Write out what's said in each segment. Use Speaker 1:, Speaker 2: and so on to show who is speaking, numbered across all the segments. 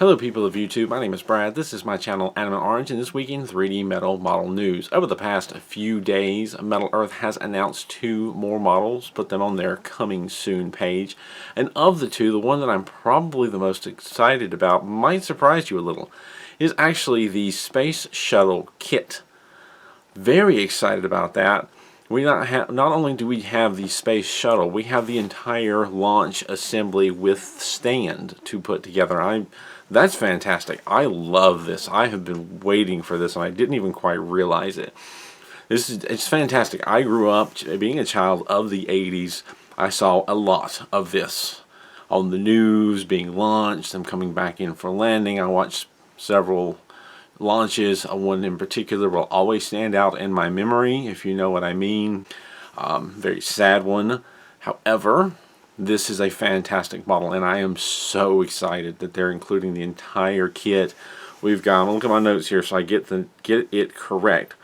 Speaker 1: Hello people of YouTube, my name is Brad, this is my channel Anime Orange, and this week in 3D Metal model news. Over the past few days, Metal Earth has announced 2 more models, put them on their coming soon page. And of the 2, the one that I'm probably the most excited about, might surprise you a little, is actually the Space Shuttle kit. Very excited about that. Not only do we have the Space Shuttle, we have the entire launch assembly with stand to put together. That's fantastic. I love this. I have been waiting for this, and I didn't even quite realize it. It's fantastic. I grew up being a child of the 80s. I saw a lot of this on the news being launched, them coming back in for landing. I watched several launches. One in particular will always stand out in my memory, if you know what I mean. Very sad one. However, this is a fantastic model, and I am so excited that they're including the entire kit. We've got, look at my notes here so I get it correct.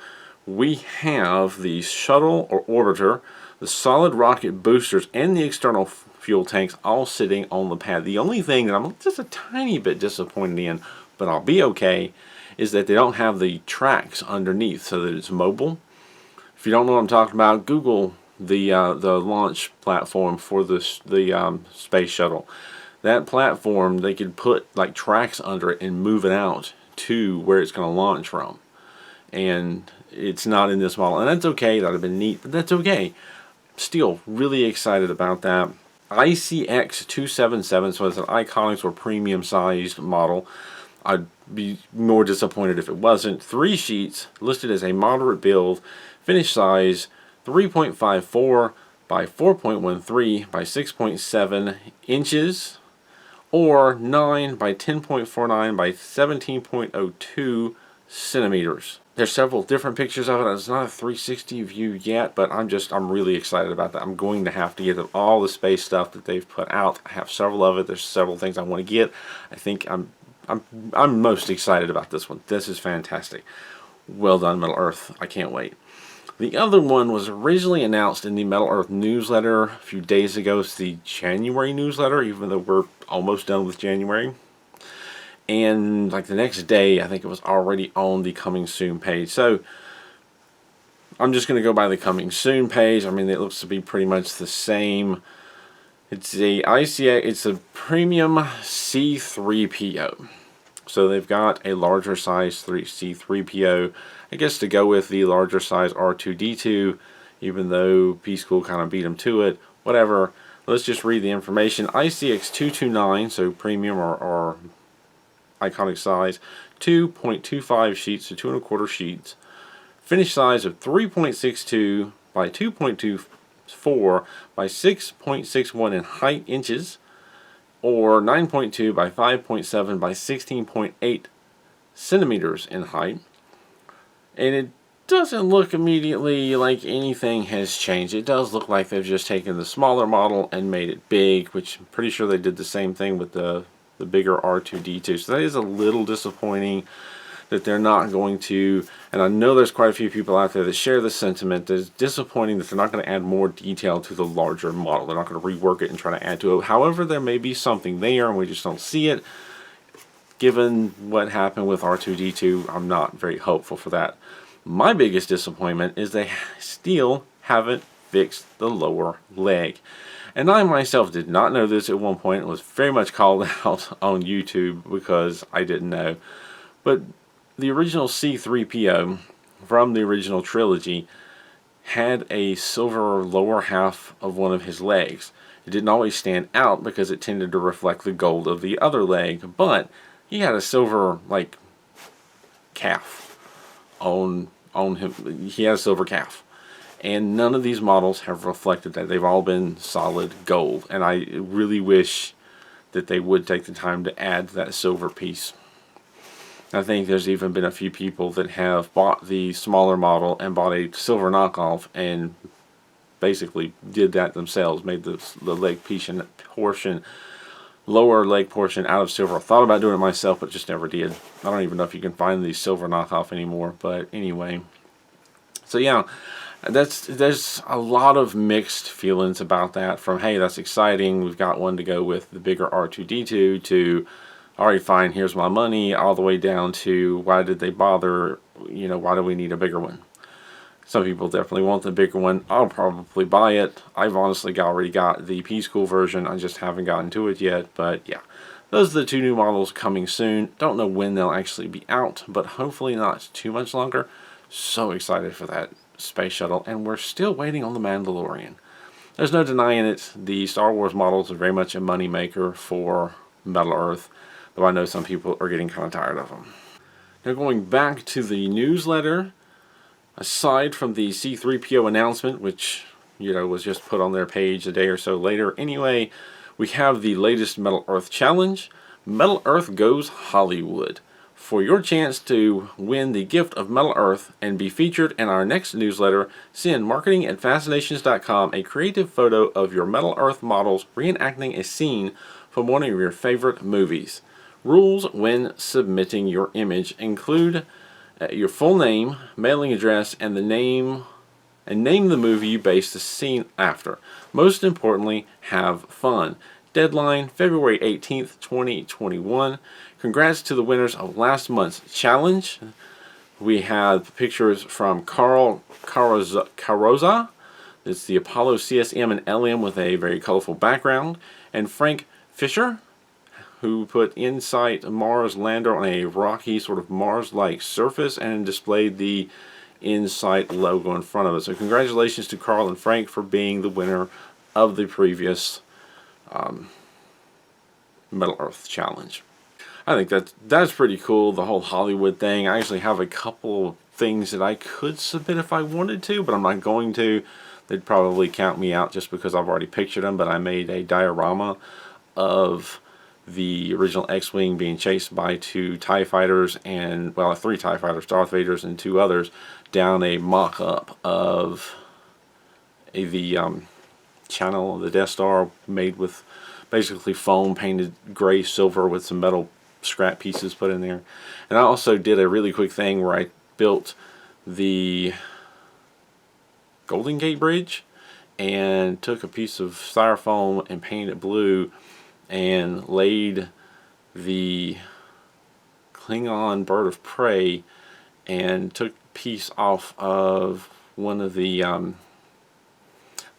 Speaker 1: We have the shuttle or orbiter, the solid rocket boosters, and the external fuel tanks all sitting on the pad. The only thing that I'm just a tiny bit disappointed in, but I'll be okay, is that they don't have the tracks underneath so that it's mobile. If you don't know what I'm talking about, Google the launch platform for the Space Shuttle. That platform, they could put like tracks under it and move it out to where it's going to launch from. And it's not in this model. And that's okay. That would have been neat, but that's okay. Still really excited about that. ICX277, so it's an Iconics or premium sized model. I'd be more disappointed if it wasn't. 3 sheets, listed as a moderate build, finish size 3.54 by 4.13 by 6.7 inches, or 9 by 10.49 by 17.02 centimeters. There's several different pictures of it. It's not a 360 view yet, but I'm really excited about that. I'm going to have to get all the space stuff that they've put out. I have several of it. There's several things I want to get. I think I'm most excited about this one. This is fantastic. Well done, Metal Earth. I can't wait. The other one was originally announced in the Metal Earth newsletter a few days ago. It's the January newsletter, even though we're almost done with January. And like the next day, I think it was already on the coming soon page. So I'm just going to go by the coming soon page. I mean, it looks to be pretty much the same. It's a ICA, it's a premium C3PO. So they've got a larger size C3PO, I guess, to go with the larger size R2-D2, even though P-School kind of beat them to it. Whatever. Let's just read the information. ICX229, so premium or iconic size, 2.25 sheets to 2 1/4 sheets. Finish size of 3.62 by 2.24 by 6.61 in height inches, or 9.2 by 5.7 by 16.8 centimeters in height. And it doesn't look immediately like anything has changed. It does look like they've just taken the smaller model and made it big, which I'm pretty sure they did the same thing with the bigger R2-D2. So that is a little disappointing that they're not going to, and I know there's quite a few people out there that share the sentiment, that it's disappointing that they're not going to add more detail to the larger model. They're not going to rework it and try to add to it. However, there may be something there and we just don't see it. Given what happened with R2-D2, I'm not very hopeful for that. My biggest disappointment is they still haven't fixed the lower leg. And I myself did not know this at one point. It was very much called out on YouTube because I didn't know. But the original C3PO from the original trilogy had a silver lower half of one of his legs. It didn't always stand out because it tended to reflect the gold of the other leg, but he had a silver like calf on him. He had a silver calf. And none of these models have reflected that. They've all been solid gold. And I really wish that they would take the time to add that silver piece. I think there's even been a few people that have bought the smaller model and bought a silver knockoff and basically did that themselves. Made the leg portion, lower leg portion out of silver. I thought about doing it myself, but just never did. I don't even know if you can find these silver knockoff anymore. But anyway. So yeah. There's a lot of mixed feelings about that, from hey, that's exciting, we've got one to go with the bigger R2-D2, to alright, fine, here's my money, all the way down to why did they bother, you know, why do we need a bigger one? Some people definitely want the bigger one. I'll probably buy it. I've honestly already got the P-School version. I just haven't gotten to it yet. But yeah, those are the two new models coming soon. Don't know when they'll actually be out, but hopefully not too much longer. So excited for that space shuttle. And we're still waiting on the Mandalorian. There's no denying it. The Star Wars models are very much a money maker for Middle Earth. Though I know some people are getting kind of tired of them. Now going back to the newsletter. Aside from the C-3PO announcement, which, you know, was just put on their page a day or so later anyway, we have the latest Middle Earth challenge, Middle Earth Goes Hollywood. For your chance to win the gift of Middle Earth and be featured in our next newsletter, send marketing@fascinations.com a creative photo of your Middle Earth models reenacting a scene from one of your favorite movies. Rules when submitting your image include your full name, mailing address, and name the movie you base the scene after. Most importantly, have fun. Deadline February 18th, 2021. Congrats to the winners of last month's challenge. We have pictures from Carl Carroza. It's the Apollo CSM and LM with a very colorful background. And Frank Fisher, who put Insight Mars lander on a rocky sort of Mars-like surface and displayed the Insight logo in front of it. So congratulations to Carl and Frank for being the winner of the previous Middle Earth challenge. I think that's pretty cool, the whole Hollywood thing. I actually have a couple of things that I could submit if I wanted to, but I'm not going to. They'd probably count me out just because I've already pictured them, but I made a diorama of the original X-Wing being chased by two TIE fighters and, well, three TIE fighters, Darth Vader's and two others, down a mock-up of the channel of the Death Star made with basically foam painted gray silver with some metal scrap pieces put in there. And I also did a really quick thing where I built the Golden Gate Bridge and took a piece of styrofoam and painted it blue and laid the Klingon bird of prey and took a piece off of one of the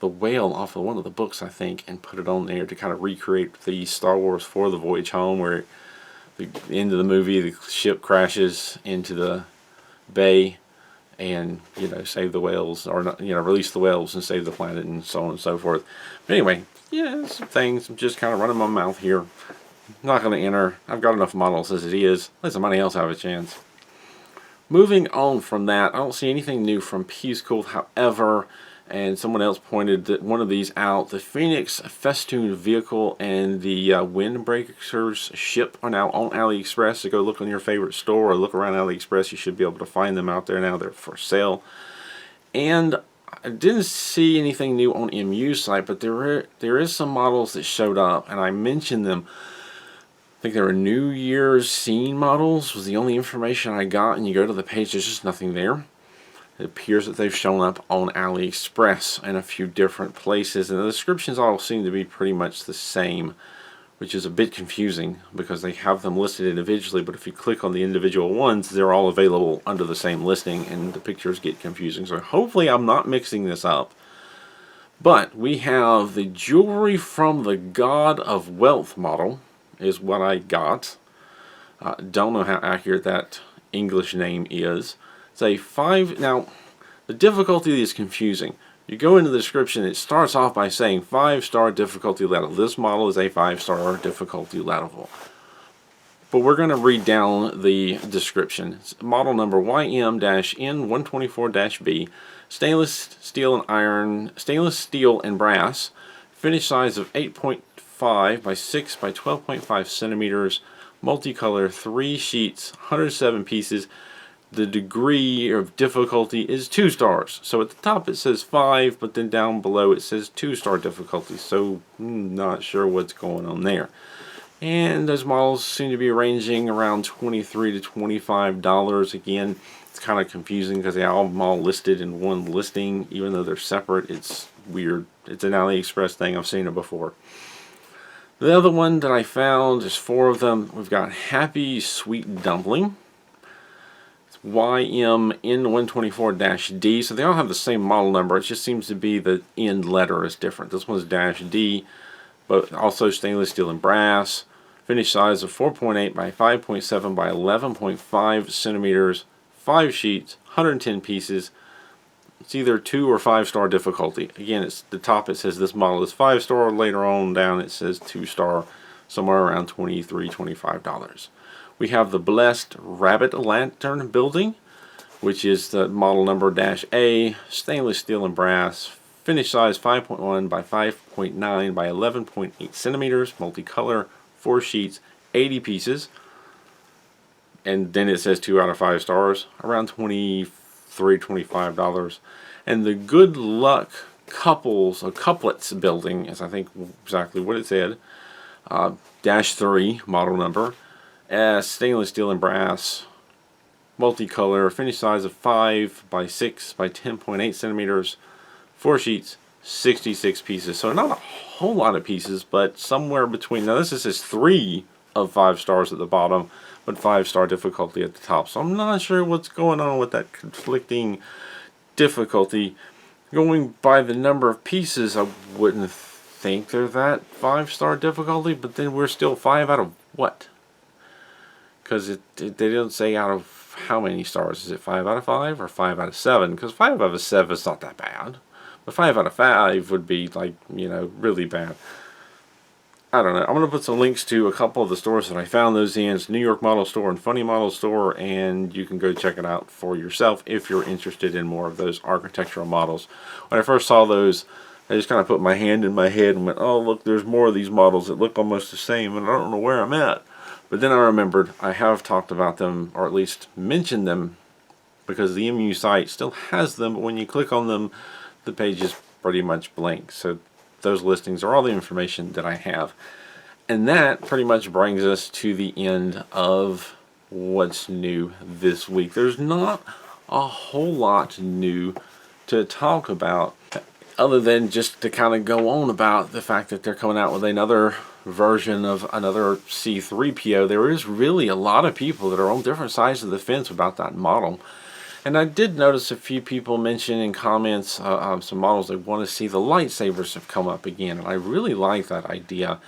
Speaker 1: whale off of one of the books, I think, and put it on there to kind of recreate the Star Wars For the Voyage Home, where the end of the movie the ship crashes into the bay and, you know, save the whales, or not, you know, release the whales and save the planet and so on and so forth. But anyway, yeah, some things. I'm just kind of running my mouth here. Not going to enter. I've got enough models as it is. Let somebody else have a chance. Moving on from that, I don't see anything new from P-School, however, and someone else pointed that one of these out. The Phoenix Festoon vehicle and the Windbreakers ship are now on Aliexpress. So go look on your favorite store or look around Aliexpress. You should be able to find them out there now. They're for sale. And I didn't see anything new on MU's site, but there is some models that showed up, and I mentioned them. I think they were New Year's scene models was the only information I got, and you go to the page, there's just nothing there. It appears that they've shown up on AliExpress in a few different places, and the descriptions all seem to be pretty much the same, which is a bit confusing because they have them listed individually, but if you click on the individual ones, they're all available under the same listing, and the pictures get confusing. So hopefully I'm not mixing this up. But we have the Jewelry from the God of Wealth model is what I got. Don't know how accurate that English name is. It's a 5. Now, the difficulty is confusing. You go into the description, it starts off by saying 5-star difficulty level. This model is a 5-star difficulty level. But we're going to read down the description. It's model number YM-N124-B, stainless steel and brass, finish size of 8.5 by 6 by 12.5 centimeters, multicolor, 3 sheets, 107 pieces. The degree of difficulty is 2 stars. So at the top it says 5, but then down below it says 2-star difficulty. So not sure what's going on there. And those models seem to be ranging around $23 to $25. Again, it's kind of confusing because they are all listed in one listing, even though they're separate. It's weird. It's an AliExpress thing. I've seen it before. The other one that I found is 4 of them. We've got Happy Sweet Dumpling. It's YMN124-D. So they all have the same model number. It just seems to be the end letter is different. This one's -D, but also stainless steel and brass. Finish size of 4.8 by 5.7 by 11.5 centimeters. 5 sheets, 110 pieces. It's either 2 or 5-star difficulty. Again, it's the top. It says this model is 5-star. Later on down, it says 2-star, somewhere around $23, $25. We have the Blessed Rabbit Lantern Building, which is the model number -A, stainless steel and brass. Finish size 5.1 by 5.9 by 11.8 centimeters. Multicolor, 4 sheets, 80 pieces. And then it says 2 out of 5 stars, around $23, $25. And the Good Luck Couplets building is, I think, exactly what it said. -3 model number. Stainless steel and brass. Multicolor. Finish size of 5 by 6 by 10.8 centimeters. 4 sheets, 66 pieces. So not a whole lot of pieces, but somewhere between. Now this says 3 of 5 stars at the bottom, but 5-star difficulty at the top. So I'm not sure what's going on with that conflicting difficulty. Going by the number of pieces, I wouldn't think they're that 5-star difficulty, but then we're still 5 out of what? Because they don't say out of how many stars. Is it 5 out of 5 or 5 out of 7? Because 5 out of 7 is not that bad. But 5 out of 5 would be, like, you know, really bad. I don't know. I'm going to put some links to a couple of the stores that I found those in. It's New York Model Store and Funny Model Store, and you can go check it out for yourself if you're interested in more of those architectural models. When I first saw those, I just kind of put my hand in my head and went, oh, look, there's more of these models that look almost the same, and I don't know where I'm at. But then I remembered I have talked about them, or at least mentioned them, because the MU site still has them, but when you click on them, the page is pretty much blank. So those listings are all the information that I have. And that pretty much brings us to the end of what's new this week. There's not a whole lot new to talk about, other than just to kind of go on about the fact that they're coming out with another version of another C3PO. There is really a lot of people that are on different sides of the fence about that model. And I did notice a few people mention in comments some models they want to see the lightsabers have come up again. And I really like that idea.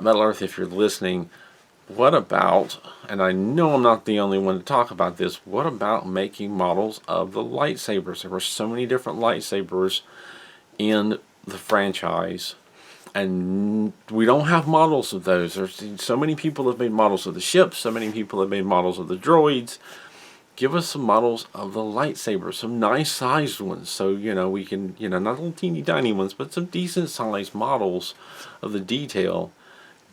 Speaker 1: Metal Earth, if you're listening, what about, and I know I'm not the only one to talk about this, what about making models of the lightsabers? There were so many different lightsabers in the franchise, and we don't have models of those. There's so many people have made models of the ships, so many people have made models of the droids. Give us some models of the lightsabers, some nice sized ones, so, you know, we can, you know, not little teeny tiny ones, but some decent sized models of the detail.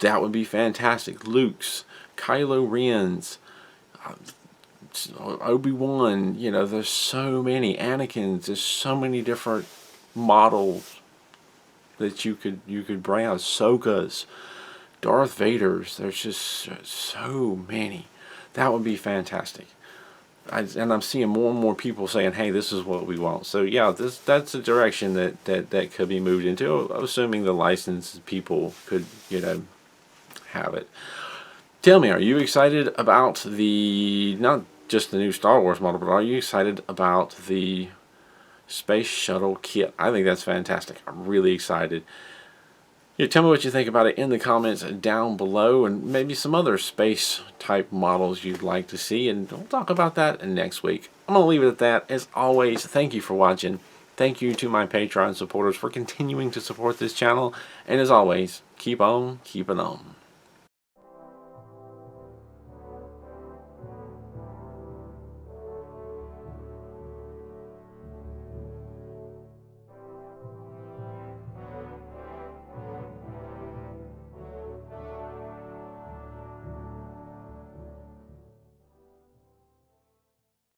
Speaker 1: That would be fantastic. Luke's, Kylo Ren's, Obi-Wan, you know, there's so many. Anakin's, there's so many different models that you could browse. Ahsoka's, Darth Vader's, there's just so many. That would be fantastic. And I'm seeing more and more people saying, hey, this is what we want. So yeah, that's a direction that could be moved into, assuming the licensed people could, you know, have it. Tell me, are you excited about the, not just the new Star Wars model, but are you excited about the Space Shuttle kit? I think that's fantastic. I'm really excited. Yeah, tell me what you think about it in the comments down below, and maybe some other space type models you'd like to see, and we'll talk about that next week. I'm going to leave it at that. As always, thank you for watching. Thank you to my Patreon supporters for continuing to support this channel, and as always, keep on keeping on.